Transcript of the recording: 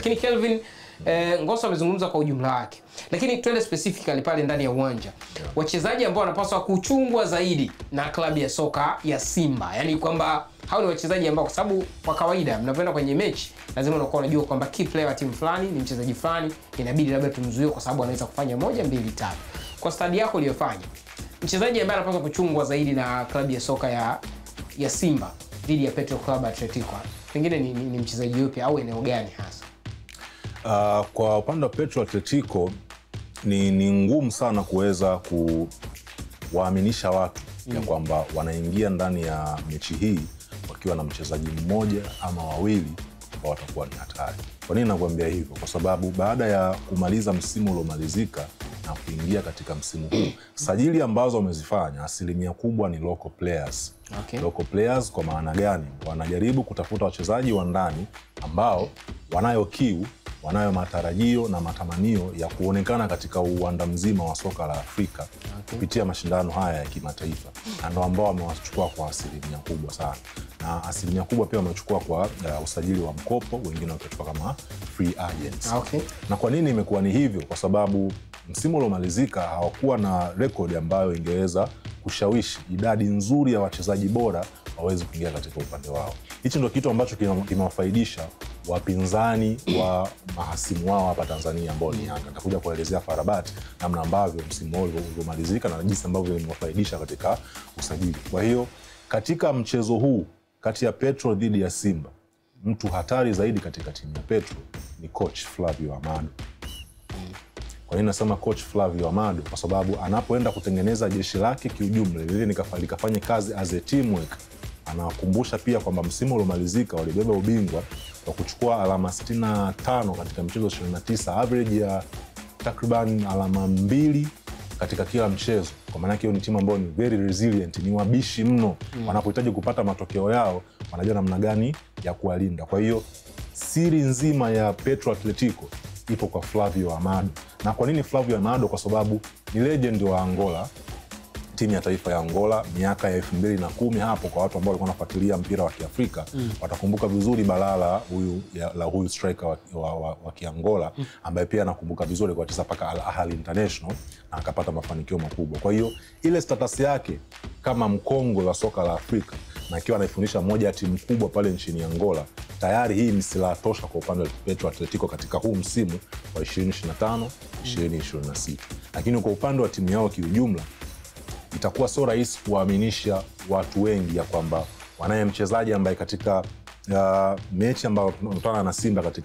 Lakini Kelvin Ngoso amezungumza kwa ujumla wake. Lakini twende specifically pale ndani ya uwanja. Wachezaji ambao wanapaswa kuchungwa zaidi na klabu ya soka ya Simba. Yaani kwamba hao ni wachezaji ambao kwa sababu kwa kawaida mnapoenda kwenye mechi lazima unakuwa unajua kwamba key player wa timu fulani ni mchezaji fulani, inabidi labda tumzuie kwa sababu anaweza kufanya 1 2 3. Kwa stadi yako uliyofanya, mchezaji ambaye anapaswa kuchungwa zaidi na klabu ya soka ya Simba dhidi ya Petro Club Atletico, pengine ni mchezaji yupi au eneo gani hasa? Kwa upande wa Petro Atletico ni ngumu sana kuweza kuwaaminisha watu ya kwamba wanaingia ndani ya mechi hii wakiwa na mchezaji mmoja ama wawili ambao watakuwa ni hatari. Kwa nini nakwambia hivyo? Kwa sababu baada ya kumaliza msimu uliomalizika na kuingia katika msimu huu, sajili ambazo wamezifanya asilimia kubwa ni local players. Okay. Local players kwa maana gani? Wanajaribu kutafuta wachezaji wa ndani ambao wanayo kiu, wanayo matarajio na matamanio ya kuonekana katika uwanda mzima wa soka la Afrika kupitia mashindano haya ya kimataifa, na ndio ambao wamewachukua kwa asilimia kubwa sana, na asilimia kubwa pia wamechukua kwa usajili wa mkopo, wengine wakachukua kama free agents. Okay. Na kwa nini imekuwa ni hivyo? Kwa sababu msimu uliomalizika hawakuwa na rekodi ambayo ingeweza kushawishi idadi nzuri ya wachezaji bora waweze kuingia katika upande wao. Hichi ndio kitu ambacho kimewafaidisha wapinzani wa mahasimu wao hapa Tanzania ambao ni Yanga. Nitakuja kuelezea Farabati namna ambavyo msimu huu uliomalizika na jinsi ambavyo imewafaidisha katika usajili. Kwa hiyo katika mchezo huu kati ya Petro dhidi ya Simba, mtu hatari zaidi katika timu ya Petro ni coach Flavio Amado. Kwa nini nasema coach Flavio Amado? Kwa sababu anapoenda kutengeneza jeshi lake kiujumla lile likafanya kazi as a teamwork. Anawakumbusha pia kwamba msimu uliomalizika walibeba ubingwa kwa kuchukua alama 65 katika michezo 29, average ya takriban alama 2 katika kila mchezo. Kwa maana hiyo ni timu ambayo ni very resilient, ni wabishi mno. Wanapohitaji kupata matokeo yao wanajua namna gani ya kuwalinda. Kwa hiyo siri nzima ya Petro Atletico ipo kwa Flavio Amado. Na kwa nini Flavio Amado? Kwa sababu ni legend wa Angola, timu ya taifa ya Angola miaka ya 2010 hapo. Kwa watu ambao walikuwa wanafuatilia mpira wa Kiafrika watakumbuka vizuri balala huyu striker wa Kiangola ambaye pia anakumbuka vizuri kwa cheza paka Al Ahly International na akapata mafanikio makubwa. Kwa hiyo ile status yake kama mkongwe wa soka la Afrika na akiwa anaifundisha moja ya timu kubwa pale nchini Angola, tayari hii ni silaha tosha kwa upande wa Petro Atletico katika huu msimu wa 2025 2026. Lakini kwa upande wa timu yao kiujumla itakuwa sio rahisi kuwaaminisha watu wengi ya kwamba wanaye mchezaji ambaye katika mechi ambayo tunakutana na Simba katika